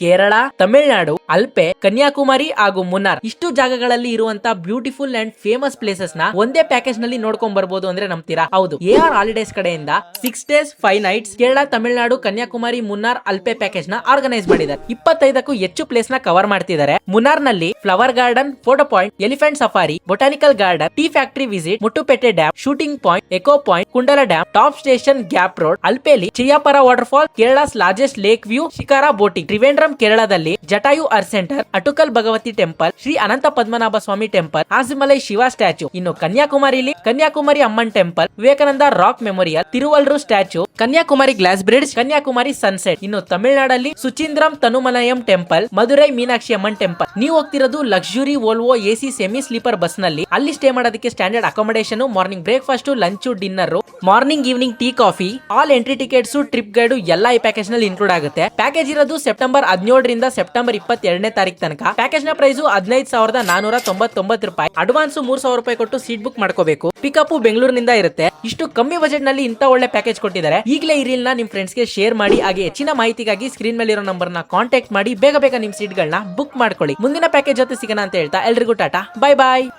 ಕೇರಳ, ತಮಿಳುನಾಡು, ಅಲ್ಪೆ, ಕನ್ಯಾಕುಮಾರಿ ಹಾಗೂ ಮುನ್ನಾರ್ ಇಷ್ಟು ಜಾಗಗಳಲ್ಲಿ ಇರುವಂತಹ ಬ್ಯೂಟಿಫುಲ್ ಅಂಡ್ ಫೇಮಸ್ ಪ್ಲೇಸಸ್ ನ ಒಂದೇ ಪ್ಯಾಕೇಜ್ ನಲ್ಲಿ ನೋಡ್ಕೊಂಡ್ ಬರ್ಬೋದು ಅಂದ್ರೆ ನಂಬ್ತೀರಾ? ಹೌದು, AR ಹಾಲಿಡೇಸ್ ಕಡೆಯಿಂದ 6 days 5 nights Kerala, Tamil Nadu, Kanyakumari, Munnar, Alleppey package ನ ಆರ್ಗನೈಸ್ ಮಾಡಿದ್ದಾರೆ. 25ಕ್ಕೂ ಹೆಚ್ಚು ಪ್ಲೇಸ್ ನ ಕವರ್ ಮಾಡ್ತಿದ್ದಾರೆ. ಮುನ್ನಾರ್ ನಲ್ಲಿ flower garden, photo point, elephant safari, botanical garden, tea factory visit, Mattupetty dam, shooting point, echo point, Kundala dam, top station, gap road, ಅಲ್ಪೆಲಿ Cheeyappara water fall, Kerala's largest lake view, shikara boating, Trivandrum ಕೇರಳದಲ್ಲಿ Jatayu earth centre, Attukal Bhagavathi temple, Shri Anantha Padmanabha Swamy temple, Azhimala Shiva statue. ಇನ್ನು ಕನ್ಯಾಕುಮಾರಿಲಿ Kanyakumari Amman temple, Vivekananda rock memorial, Thiruvallur statue, Kanyakumari glass bridge, Kanyakumari sunset. ಇನ್ನು ತಮಿಳುನಾಡಲ್ಲಿ Suchindram Thanumalayan temple, Madurai Meenakshi Amman temple. ನೀವು ಹೋಗ್ತಿರೋದು luxury Volvo AC semi sleeper bus ನಲ್ಲಿ. ಅಲ್ಲಿ ಸ್ಟೇ ಮಾಡೋದಕ್ಕೆ standard accommodation, morning breakfast, lunch, dinner, morning evening tea coffee, all entry tickets, trip guide ಎಲ್ಲ ಈ package ನಲ್ಲಿ ಇನ್ಕ್ಲೂಡ್ ಆಗುತ್ತೆ. ಪ್ಯಾಕೇಜ್ ಇರೋದು ಸೆಪ್ಟೆಂಬರ್ 17 ರಿಂದ ಸೆಪ್ಟೆಂಬರ್ 22ನೇ ತಾರೀಕು ತನಕ. ಪ್ಯಾಕೇಜ್ ನ ಪ್ರೈಸ್ 15,499 ರೂಪಾಯಿ. ಅಡ್ವಾನ್ಸ್ 3,000 ರೂಪಾಯಿ ಕೊಟ್ಟು ಸೀಟ್ ಬುಕ್ ಮಾಡ್ಕೋಬೇಕು. ಪಿಕಪ್ ಬೆಂಗಳೂರಿನಿಂದ ಇರುತ್ತೆ. ಇಷ್ಟು ಕಮ್ಮಿ ಬಜೆಟ್ ನಲ್ಲಿ ಇಂತ ಒಳ್ಳೆ ಪ್ಯಾಕೇಜ್ ಕೊಟ್ಟಿದ್ದಾರೆ. ಈಗಲೇ ಈ ರೀಲ್ ನ ನಿಮ್ ಫ್ರೆಂಡ್ಸ್ ಗೆ ಶೇರ್ ಮಾಡಿ. ಹಾಗೆ ಹೆಚ್ಚಿನ ಮಾಹಿತಿಗಾಗಿ ಸ್ಕ್ರೀನ್ ಮೇಲೆ ಇರೋ ನಂಬರ್ ನ ಕಾಂಟ್ಯಾಕ್ಟ್ ಮಾಡಿ ಬೇಗ ಬೇಗ ನಿಮ್ ಸೀಟ್ ಗಳನ್ನ ಬುಕ್ ಮಾಡ್ಕೊಳ್ಳಿ. ಮುಂದಿನ ಪ್ಯಾಕೇಜ್ ಜೊತೆ ಸಿಗೋಣ ಅಂತ ಹೇಳ್ತಾ ಎಲ್ರಿಗೂ ಟಾಟಾ, ಬೈ ಬಾಯ್.